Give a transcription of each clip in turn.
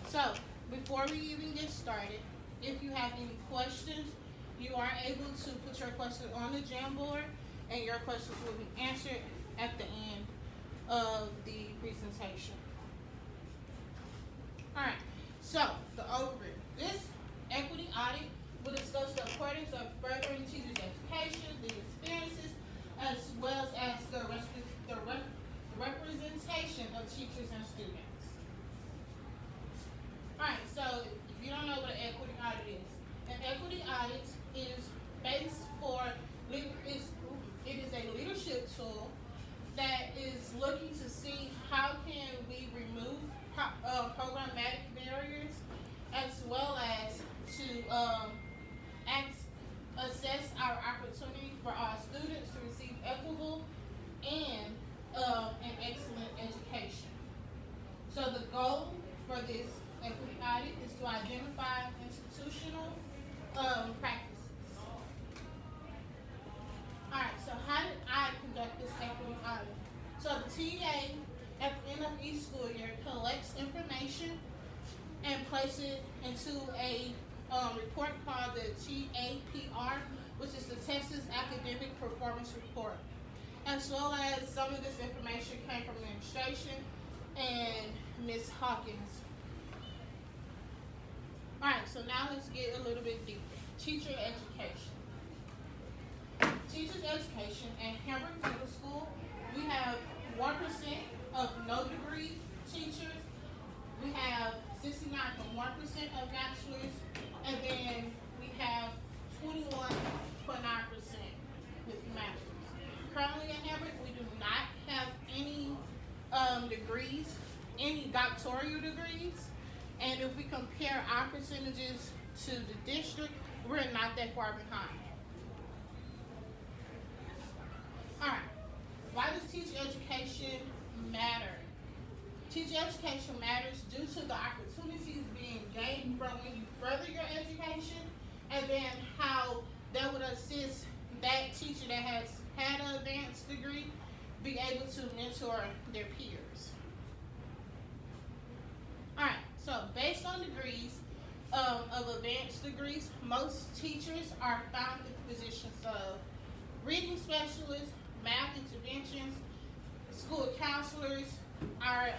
So, before we even get started, if you have any questions, you are able to put your question on the Jamboard, and your questions will be answered at the end of the presentation. Alright, so the overview. This equity audit will discuss the importance of furthering teachers' education, the experiences, as well as the representation of teachers and students. Alright, so if you don't know what an equity audit is, an equity audit is based for it is a leadership tool that is looking to see how can we remove programmatic barriers, as well as to assess our opportunity for our students to receive equitable and an excellent education. So the goal for this equity audit is to identify institutional practices. Alright, so how did I conduct this equity audit? So the TA at the end of each school year collects information and places it into a report called the TAPR, which is the Texas Academic Performance Report. As well as some of this information came from administration and Ms. Hawkins. Alright, so now let's get a little bit deeper. Teacher education. Teachers education at Hamburg Middle School, we have 1% of no degree teachers. We have 69.1% of bachelors, and then we have 21.9% with masters. Currently at Hamburg, we do not have any degrees, any doctoral degrees, and if we compare our percentages to the district, we're not that far behind. Alright, why does teacher education matter? Teacher education matters due to the opportunities being gained from when you further your education, and then how that would assist that teacher that has had an advanced degree be able to mentor their peers. Alright, so based on degrees of advanced degrees, most teachers are found in positions of reading specialists, math interventions, school counselors, our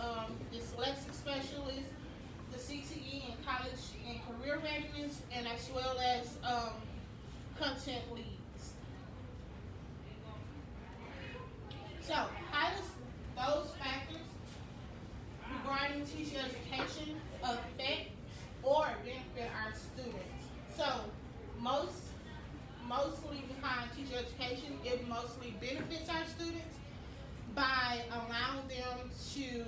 dyslexic specialists, the CTE and college and career readiness, and as well as content leads. So, how does those factors regarding teacher education affect or benefit our students? So, mostly behind teacher education, it mostly benefits our students by allowing them to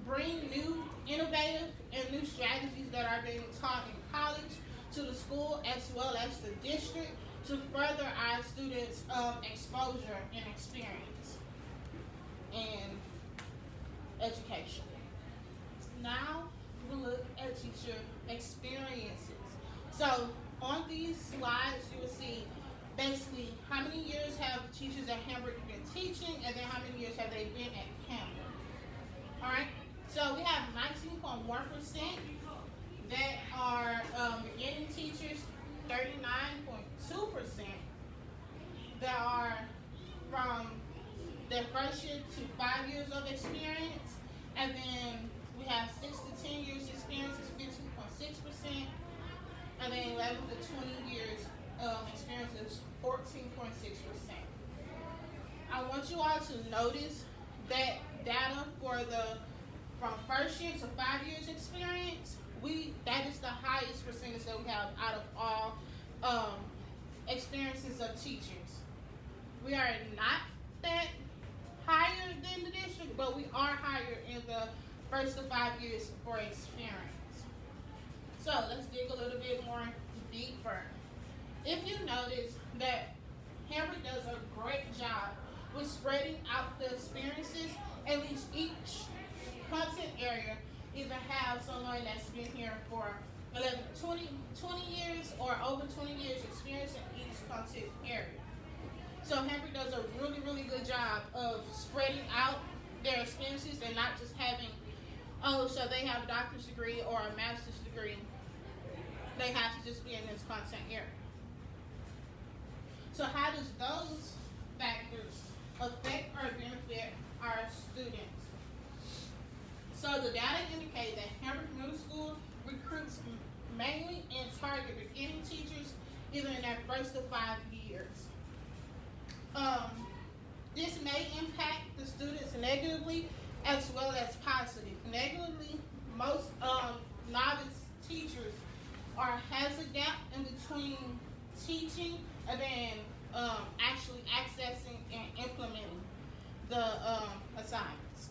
bring new, innovative, and new strategies that are being taught in college to the school as well as the district to further our students' exposure and experience and education. Now we'll look at teacher experiences. So on these slides, you will see basically how many years have teachers at Hamburg been teaching, and then how many years have they been at Hamburg. Alright, so we have 19.1% that are beginning teachers, 39.2% that are from their first year to 5 years of experience, and then we have 6 to 10 years experience is 15.6%, and then 11 to 20 years experience is 14.6%. I want you all to notice that data for from first year to 5 years experience, that is the highest percentage that we have out of all experiences of teachers. We are not that higher than the district, but we are higher in the first to 5 years for experience. So let's dig a little bit more deeper. If you notice that Hamburg does a great job with spreading out the experiences, at least each content area either have someone that's been here for 11, 20 years or over 20 years experience in each content area. So Hamburg does a really, really good job of spreading out their experiences and not just having oh, so they have a doctor's degree or a master's degree, they have to just be in this content area. So how does those factors affect or benefit our students? So the data indicate that Hambrick Middle School recruits mainly and target beginning teachers either in their first to 5 years. This may impact the students negatively as well as positive. Negatively, most novice teachers has a gap in between teaching and then actually accessing and implementing the assignments.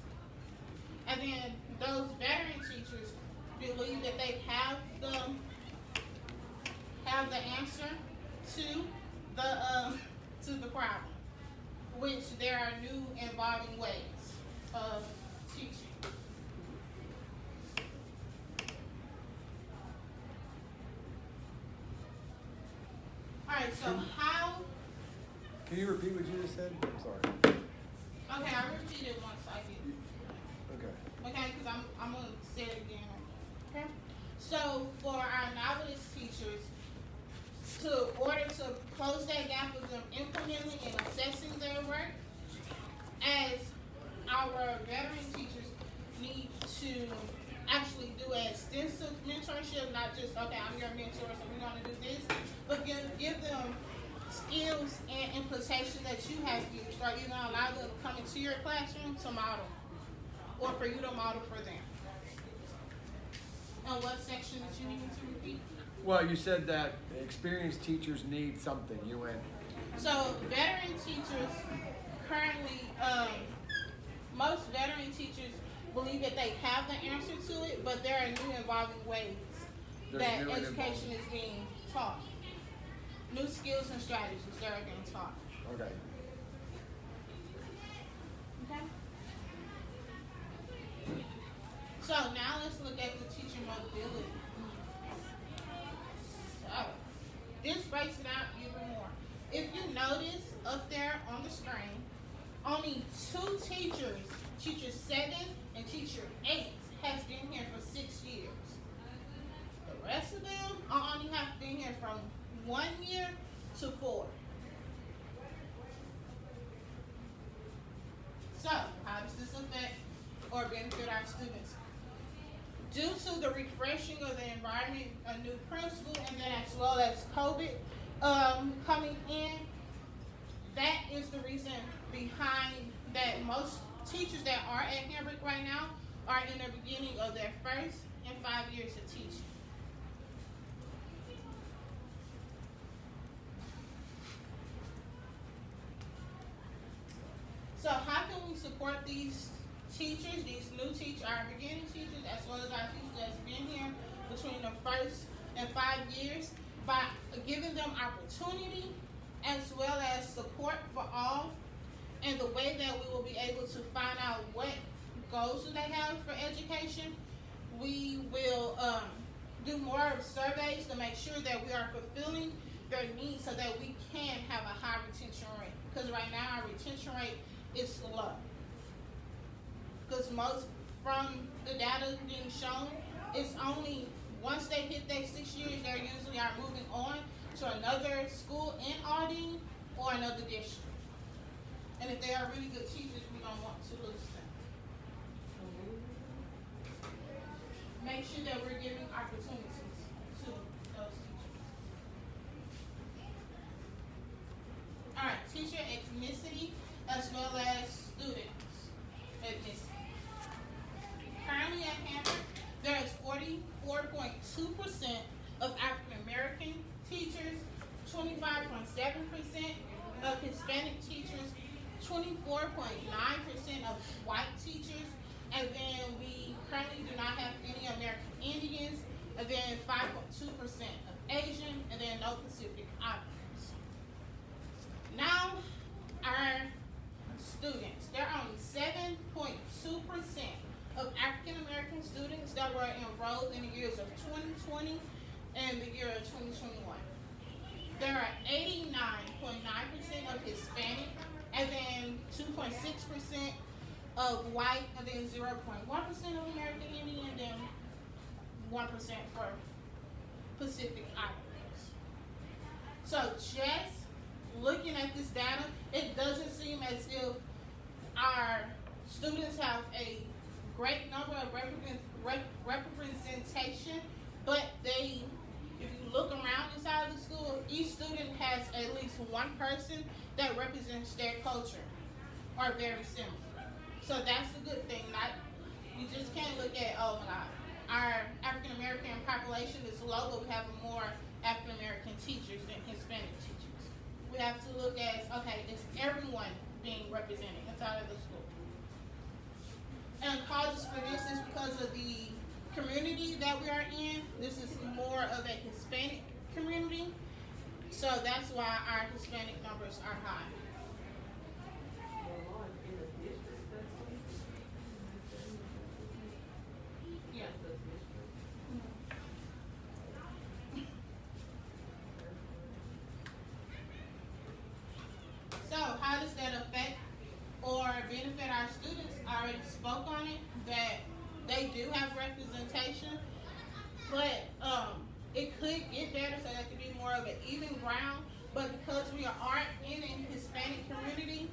And then those veteran teachers believe that they have the answer to the problem, which there are new involving ways of teaching. All right, so how? Can you repeat what you just said? I'm sorry. Okay, I repeat it once I get it. Okay. Okay, because I'm gonna say it again. Okay. So for our novice teachers, to order to close that gap of them implementing and assessing their work, as our veteran teachers need to actually do an extensive mentorship, not just, okay, I'm your mentor, so we're gonna do this, but give them skills and implementation that you have used, or you're gonna allow them to come into your classroom to model, or for you to model for them. And what section did you need me to repeat? Well, you said that experienced teachers need something. You went. So veteran teachers currently, most veteran teachers believe that they have the answer to it, but there are new involving ways that education is being taught. New skills and strategies that are being taught. Okay. Okay. So now let's look at the teacher mobility. So this breaks it out even more. If you notice up there on the screen, only 2 teachers, teacher 7 and teacher 8, has been here for 6 years. The rest of them only have been here from 1 year to 4. So how does this affect or benefit our students? Due to the refreshing of the environment, a new principal, and then as well as COVID coming in, that is the reason behind that most teachers that are at Hambrick right now are in the beginning of their first and 5 years of teaching. So how can we support these teachers, these new teachers, our beginning teachers, as well as our teachers that's been here between the first and 5 years, by giving them opportunity as well as support for all, and the way that we will be able to find out what goals do they have for education. We will do more surveys to make sure that we are fulfilling their needs so that we can have a high retention rate. Because right now our retention rate is low. Because most from the data being shown, it's only once they hit their 6 years, they usually are moving on to another school in Aldine or another district. And if they are really good teachers, we don't want to lose them. Make sure that we're giving opportunities to those teachers. All right, teacher ethnicity as well as students ethnicity. Currently at Hambrick, there is 44.2% of African American teachers, 25.7% of Hispanic teachers, 24.9% of white teachers, and then we currently do not have any American Indians, and then 5.2% of Asian, and then no Pacific Islanders. Now, our students, there are only 7.2% of African American students that were enrolled in the years of 2020 and the year of 2021. There are 89.9% of Hispanic, and then 2.6% of white, and then 0.1% of American Indian, and then 1% for Pacific Islanders. So just looking at this data, it doesn't seem as if our students have a great number of representation, but if you look around inside of the school, each student has at least one person that represents their culture or very similar. So that's a good thing. You just can't look at, oh my God, our African American population is low, but we have more African American teachers than Hispanic teachers. We have to look at, okay, is everyone being represented inside of the school? And causes for this is because of the community that we are in. This is more of a Hispanic community, so that's why our Hispanic numbers are high. Yeah. So how does that affect or benefit our students? I already spoke on it, that they do have representation, but it could get better so that could be more of an even ground. But because we aren't in a Hispanic community,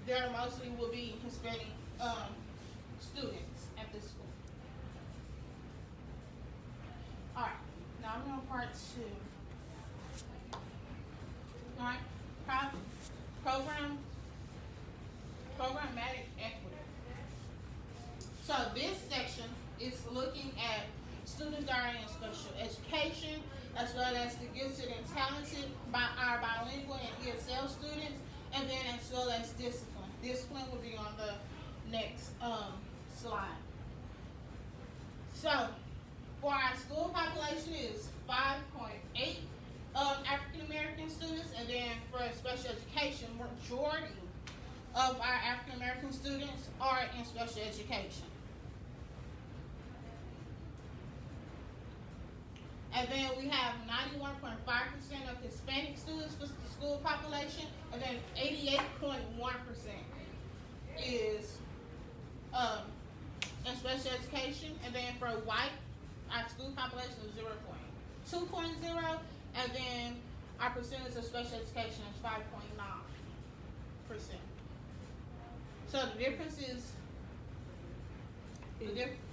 there mostly will be Hispanic students at this school. All right, now I'm on part 2. All right, programmatic equity. So this section is looking at students that are in special education, as well as the gifted and talented by our bilingual and ESL students, and then as well as discipline. Discipline will be on the next slide. So for our school population is 5.8 African American students, and then for special education, majority of our African American students are in special education. And then we have 91.5% of Hispanic students for the school population, and then 88.1% is in special education. And then for white, our school population is 2.0, and then our percentage of special education is 5.9%. So the difference is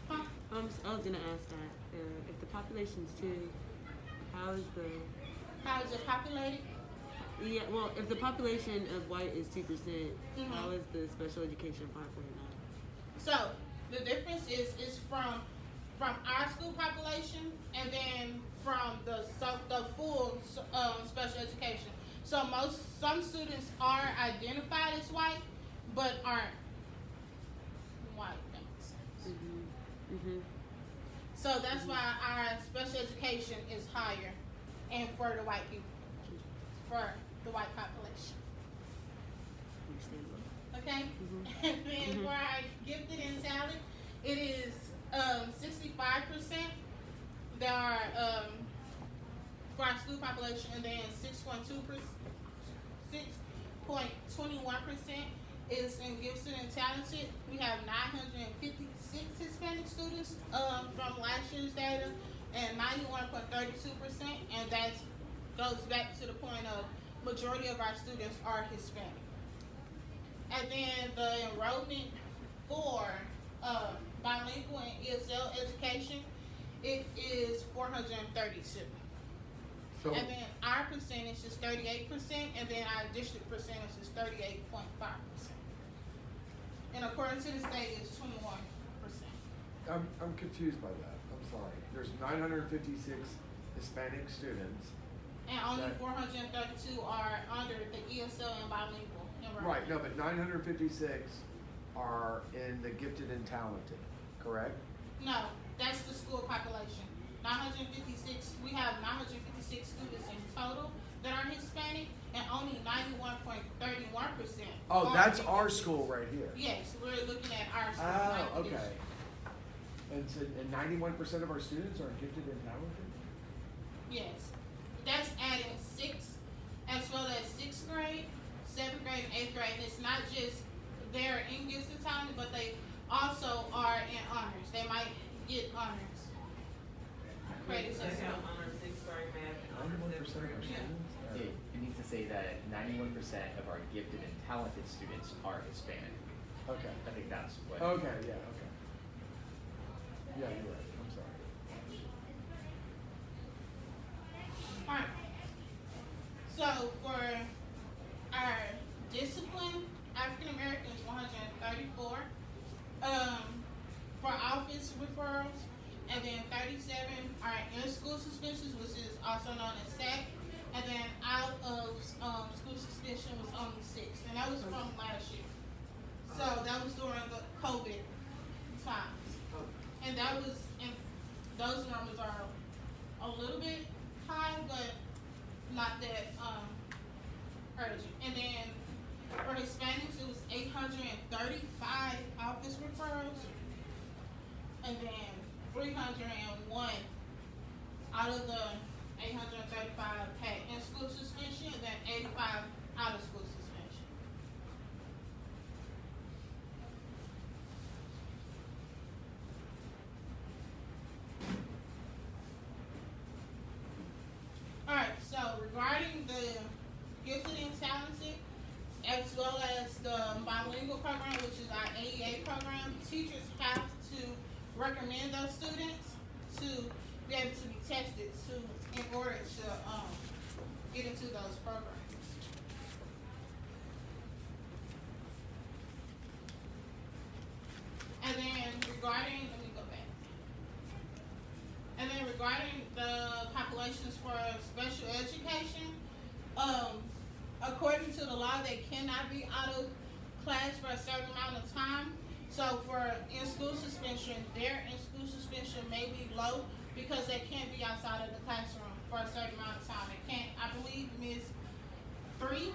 huh? I was gonna ask that if the population's 2, how is it populated? Yeah, well, if the population of white is 2%, how is the special education 5.9? So the difference is from our school population, and then from the full special education. So some students are identified as white, but aren't white. That makes sense. So that's why our special education is higher, and for the white people, for the white population. Okay? And then for our gifted and talented, it is 65% that are for our school population, and then 6.21% is in gifted and talented. We have 956 Hispanic students from last year's data, and 91.32%, and that goes back to the point of majority of our students are Hispanic. And then the enrollment for bilingual and ESL education, it is 432. So, And then our percentage is 38%, and then our district percentage is 38.5%. And according to the state, it's 21%. I'm confused by that. I'm sorry. There's 956 Hispanic students. And only 432 are under the ESL and bilingual enrollment. Right, no, but 956 are in the gifted and talented, correct? No, that's the school population. 956, we have 956 students in total that are Hispanic, and only 91.31%. Oh, that's our school right here. Yes, we're looking at our school. Oh, not the okay. district. And 91% of our students are gifted and talented? Yes. That's adding 6, as well as 6th grade, 7th grade, and 8th grade. And it's not just they're in gifted talent, but they also are in honors. They might get honors credits They as have well. honor sixth grade math and honor 91% of our seventh grade math. students It needs to say that 91% of our gifted and talented students are Hispanic. are, okay. I think that's what. Okay, yeah, okay. Yeah, you're right, I'm sorry. Alright. So for our discipline, African Americans 134. For office referrals, and then 37 are in-school suspensions, which is also known as SAC, and then out of school suspension was only 6, and that was from last year. So that was during the COVID times, and that was, and those numbers are a little bit high, but not that urgent. And then for Hispanics, it was 835 office referrals, and then 301 out of the 835 had in-school suspension, and then 85 out-of-school suspension. Alright, so regarding the gifted and talented, as well as the bilingual program, which is our AEA program, teachers have to recommend those students to be able to be tested in order to get into those programs. And then regarding, let me go back. And then regarding the populations for special education, according to the law, they cannot be out of class for a certain amount of time. So for in-school suspension, their in-school suspension may be low because they can't be outside of the classroom for a certain amount of time. They can't, I believe, miss 3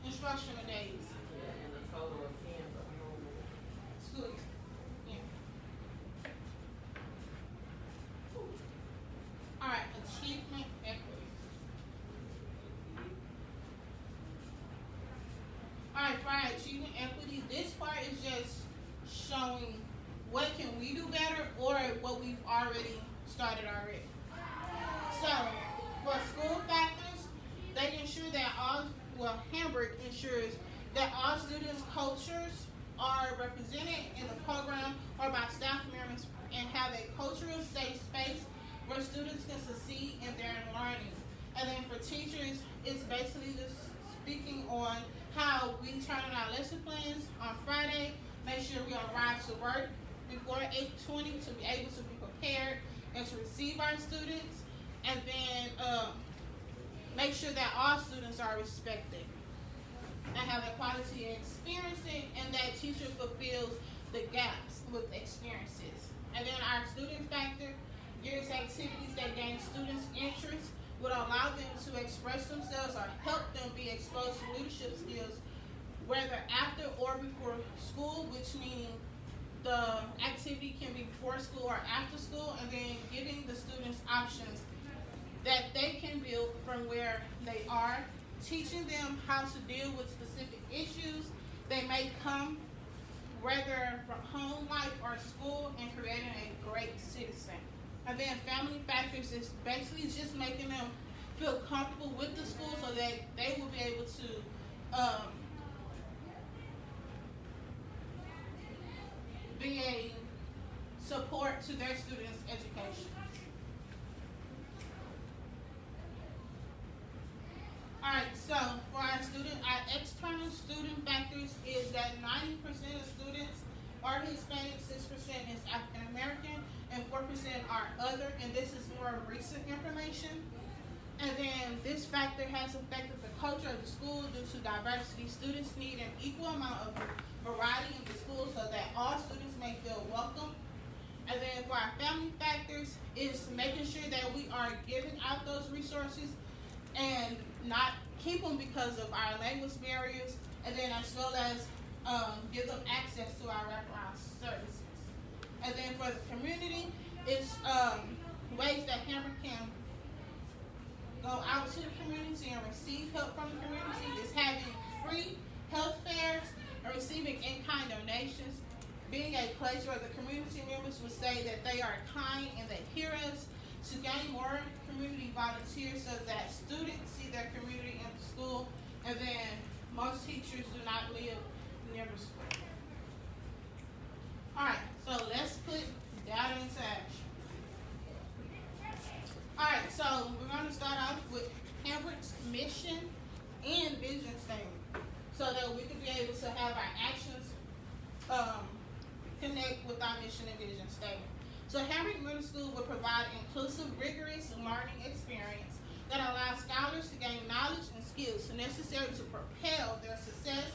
instructional days. Yeah, and a total of 10 for the whole School year. Yeah. Alright, achievement equity. Alright, for our achievement equity, this part is just showing what can we do better or what we've already started already. So, for school factors, they ensure that Hambrick ensures that all students' cultures are represented in the program or by staff members and have a cultural safe space where students can succeed in their learning. And then for teachers, it's basically just speaking on how we turn in our lesson plans on Friday, make sure we arrive to work before 8:20 to be able to be prepared and to receive our students, and then make sure that all students are respected and have equality in experiencing, and that teacher fulfills the gaps with experiences. And then our student factor, use activities that gain students' interest, would allow them to express themselves or help them be exposed to leadership skills, whether after or before school, which meaning the activity can be before school or after school, and then giving the students options that they can build from where they are, teaching them how to deal with specific issues they may come, whether from home life or school, and creating a great citizen. And then family factors is basically just making them feel comfortable with the school so that they will be able to be a support to their students' education. Alright, so for our external student factors is that 90% of students are Hispanic, 6% is African American, and 4% are other, and this is more recent information. And then this factor has affected the culture of the school due to diversity. Students need an equal amount of variety in the school so that all students may feel welcome. And then for our family factors is making sure that we are giving out those resources and not keep them because of our language barriers, and then as well as give them access to our wraparound services. And then for the community, it's ways that Hambrick can go out to the community and receive help from the community is having free health fairs and receiving in-kind donations, being a place where the community members would say that they are kind and they hear us, to gain more community volunteers so that students see their community in the school, and then most teachers do not live near the school. Alright, so let's put data into action. Alright, so we're going to start off with Hambrick's mission and vision statement so that we can be able to have our actions connect with our mission and vision statement. So Hambrick Middle School will provide inclusive, rigorous learning experience that allows scholars to gain knowledge and skills necessary to propel their success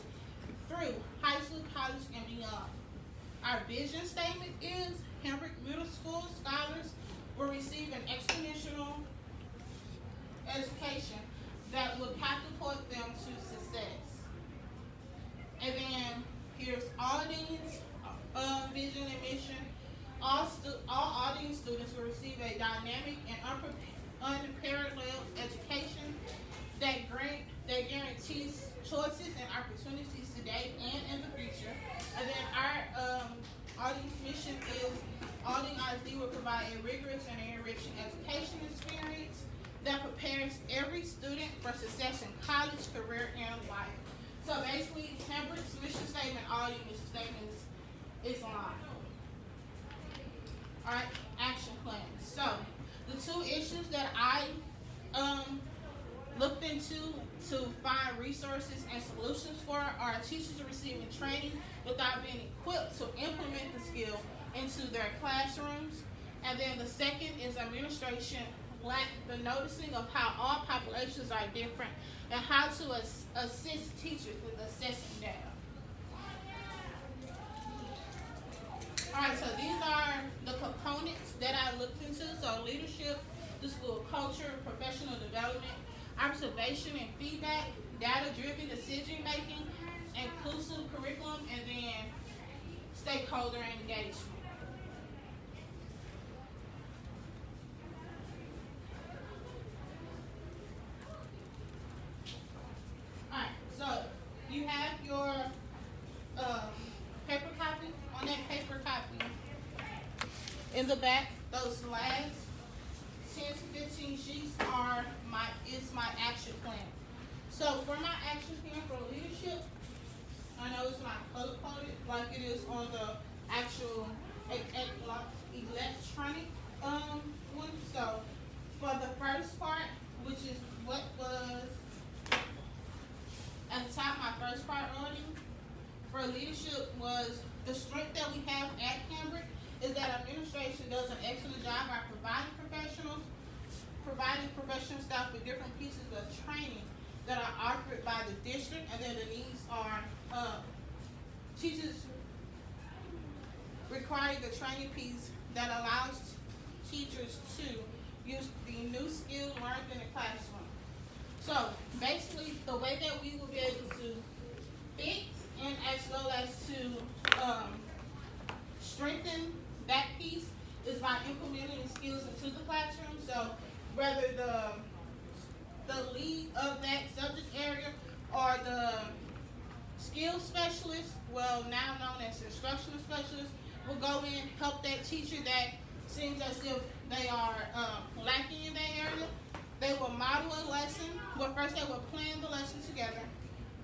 through high school, college, and beyond. Our vision statement is Hambrick Middle School scholars will receive an exponential education that will catapult them to success. And then here's Aldine's vision and mission. All Aldine students will receive a dynamic and unparalleled education that guarantees choices and opportunities today and in the future. And then our Aldine's mission is Aldine ISD will provide a rigorous and enriching education experience that prepares every student for success in college, career, and life. So basically, Hambrick's mission statement, Aldine mission statement is aligned. Alright, action plan. So, the two issues that I looked into to find resources and solutions for are teachers receiving training without being equipped to implement the skill into their classrooms. And then the second is administration lack the noticing of how all populations are different and how to assist teachers with assessing data. Alright, so these are the components that I looked into. So leadership, the school culture, professional development, observation and feedback, data-driven decision making, inclusive curriculum, and then stakeholder engagement. Alright, so you have your paper copy. On that paper copy, in the back, those last 10 to 15 sheets is my action plan. So for my action plan for leadership, I know it's not color coded like it is on the actual electronic one. So for the first part, which is what was at the top, my first priority for leadership was the strength that we have at Hambrick is that administration does an excellent job by providing professional staff with different pieces of training that are offered by the district, and then the needs are teachers require the training piece that allows teachers to use the new skills learned in the classroom. So basically, the way that we will be able to fix and as well as to strengthen that piece is by implementing the skills into the classroom. So whether the lead of that subject area or the skills specialist, well now known as instructional specialist, will go in, help that teacher that seems as if they are lacking in that area. They will model a lesson. Well, first they will plan the lesson together.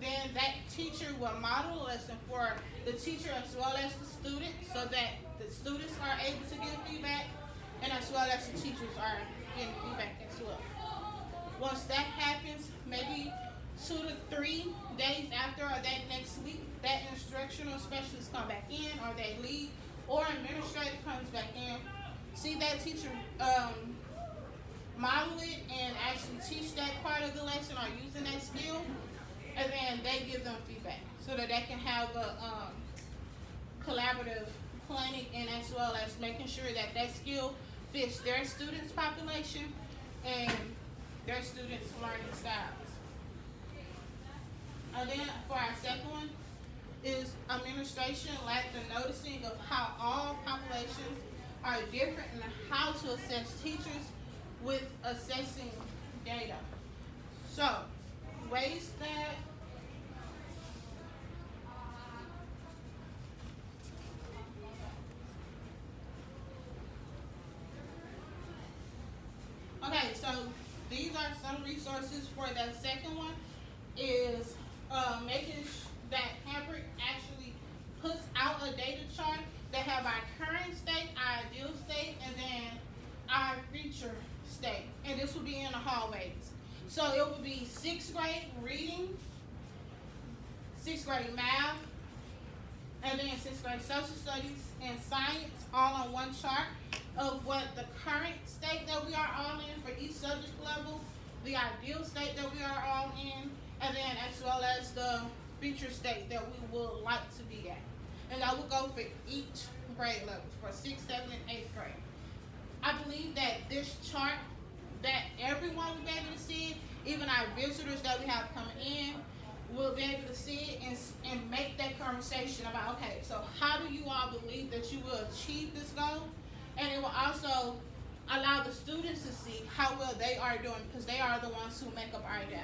Then that teacher will model a lesson for the teacher as well as the student so that the students are able to give feedback and as well as the teachers are getting feedback as well. Once that happens, maybe 2 to 3 days after or that next week, that instructional specialist come back in or they leave or administrator comes back in, see that teacher model it and actually teach that part of the lesson or using that skill, and then they give them feedback so that they can have a collaborative planning and as well as making sure that that skill fits their students' population and their students' learning styles. And then for our second one is administration lack the noticing of how all populations are different and how to assess teachers with assessing data. So, ways that Okay, so these are some resources for that second one. Is making that Hambrick actually puts out a data chart that have our current state, our ideal state, and then our future state. And this will be in the hallways. So it will be 6th grade reading, 6th grade math, and then 6th grade social studies and science all on one chart of what the current state that we are all in for each subject level, the ideal state that we are all in, and then as well as the future state that we would like to be at. And that will go for each grade level for 6th, 7th, and 8th grade. I believe that this chart, that everyone will be able to see it, even our visitors that we have coming in, will be able to see it and make that conversation about, okay, so how do you all believe that you will achieve this goal? And it will also allow the students to see how well they are doing, because they are the ones who make up our data.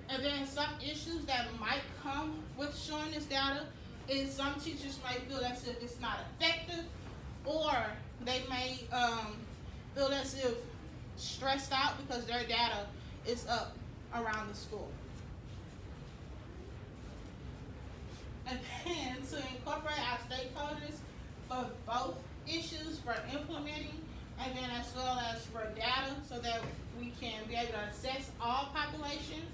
And then some issues that might come with showing this data is some teachers might feel as if it's not effective, or they may feel as if stressed out because their data is up around the school. And then to incorporate our stakeholders for both issues, for implementing, and then as well as for data, so that we can be able to assess all populations,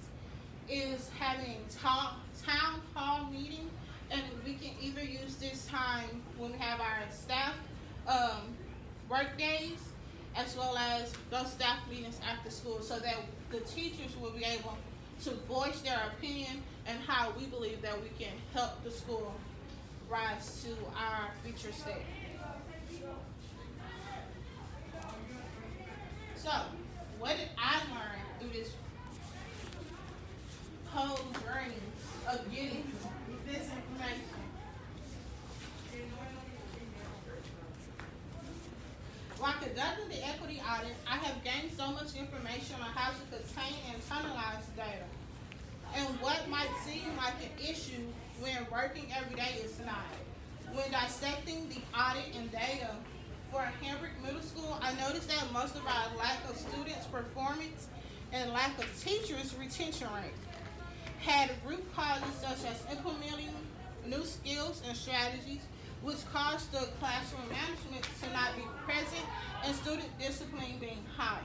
is having town hall meeting. And we can either use this time when we have our staff work days, as well as those staff meetings after school, so that the teachers will be able to voice their opinion and how we believe that we can help the school rise to our future state. So, what did I learn through this whole journey of getting this information? While conducting the equity audit, I have gained so much information on how to contain and internalize data. And what might seem like an issue when working every day is not. When dissecting the audit and data for Hambrick Middle School, I noticed that most of our lack of students' performance and lack of teachers' retention rate had root causes such as implementing new skills and strategies, which caused the classroom management to not be present and student discipline being high.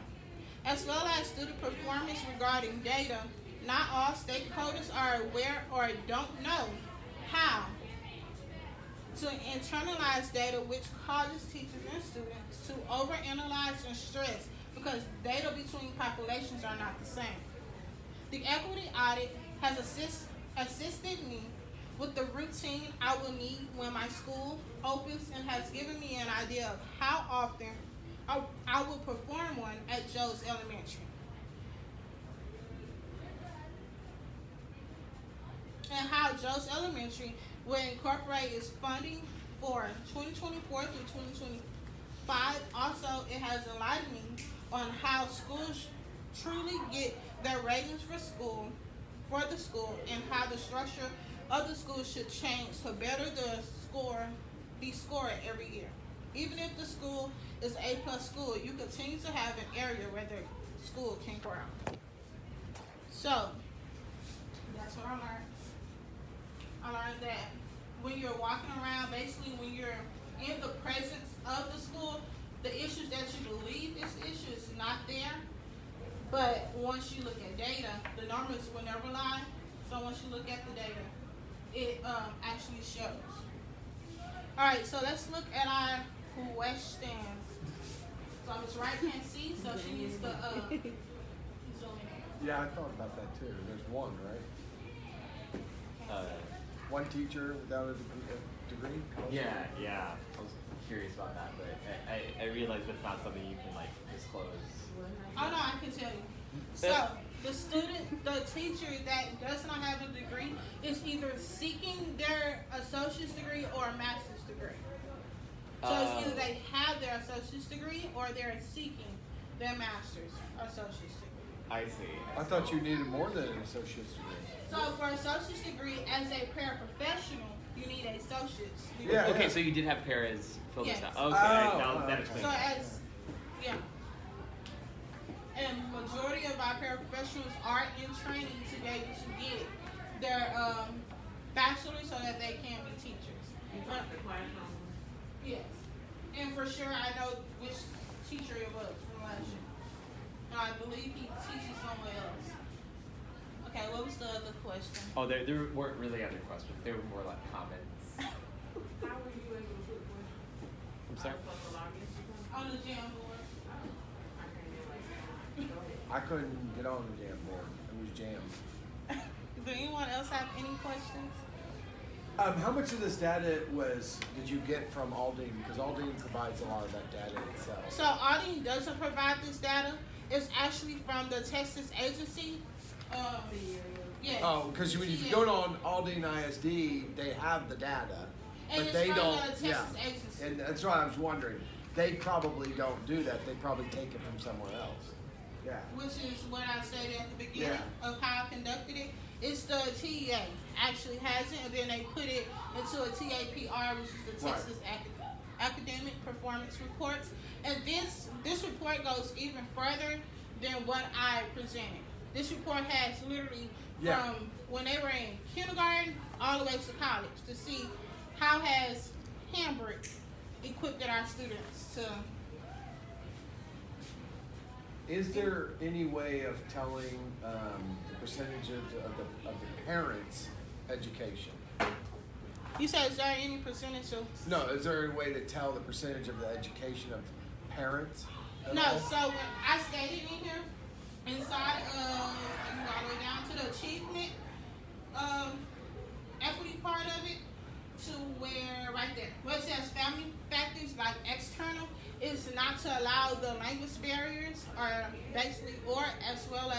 As well as student performance regarding data, not all stakeholders are aware or don't know how to internalize data, which causes teachers and students to overanalyze and stress because data between populations are not the same. The equity audit has assisted me with the routine I will need when my school opens, and has given me an idea of how often I will perform one at Joe's Elementary. And how Joe's Elementary will incorporate its funding for 2024 through 2025. Also, it has enlightened me on how schools truly get their ratings for the school, and how the structure of the school should change to better be scored every year. Even if the school is A+ school, you continue to have an area where the school can grow. So, that's what I learned. I learned that when you're walking around, basically when you're in the presence of the school, the issues that you believe is issues not there. But once you look at data, the numbers will never lie. So once you look at the data, it actually shows. All right, so let's look at our questions. So Ms. Wright can't see, so she needs to zoom in. Yeah, I thought about that too. There's one, right? One teacher without a degree? Yeah. I was curious about that, but I realized that's not something you can like disclose. Oh no, I can tell you. So the teacher that does not have a degree is either seeking their associate's degree or a master's degree. So it's either they have their associate's degree or they're seeking their master's or associate's degree. I see. I thought you needed more than an associate's degree. So for associate's degree, as a paraprofessional, you need associates. Yeah. Okay, so you did have paras focused Yes. on. Okay, Oh, now that okay. explains. So it. as, yeah. And majority of our paraprofessionals are in training to be able to get their bachelor's so that they can be teachers. You took the classroom. Yes. And for sure, I know which teacher it was from last year. And I believe he teaches somewhere else. Okay, what was the other question? Oh, there weren't really other questions. They were more like comments. How were you able to put questions? I'm sorry. Like the login? On the jam board. I can't even like, go ahead. I couldn't get on the jam board. It was jammed. Do anyone else have any questions? How much of this data did you get from Aldine? Because Aldine provides a lot of that data itself. So Aldine doesn't provide this data. It's actually from the Texas agency. Yes. Oh, because if you go on Aldine ISD, they have the data, And but it's they from don't. the Texas agency. And that's what I was wondering. They probably don't do that. They probably take it from somewhere else. Yeah. Which is what I said at the beginning Yeah. of how I conducted it. It's the TEA actually has it, and then they put it into a TAPR, which is the Right. Texas Academic Performance Reports. And this report goes even further than what I presented. This report has literally Yeah. from when they were in kindergarten all the way to college to see how has Hambrick equipped our students to. Is there any way of telling the percentage of the parents' education? You said, is there any percentage of? No, is there any way to tell the percentage of the education of parents? at No, all? so when I stated in here, inside of, you go all the way down to the achievement equity part of it, to where, right there, where it says family factors like external, is not to allow the language barriers, or basically, or as well as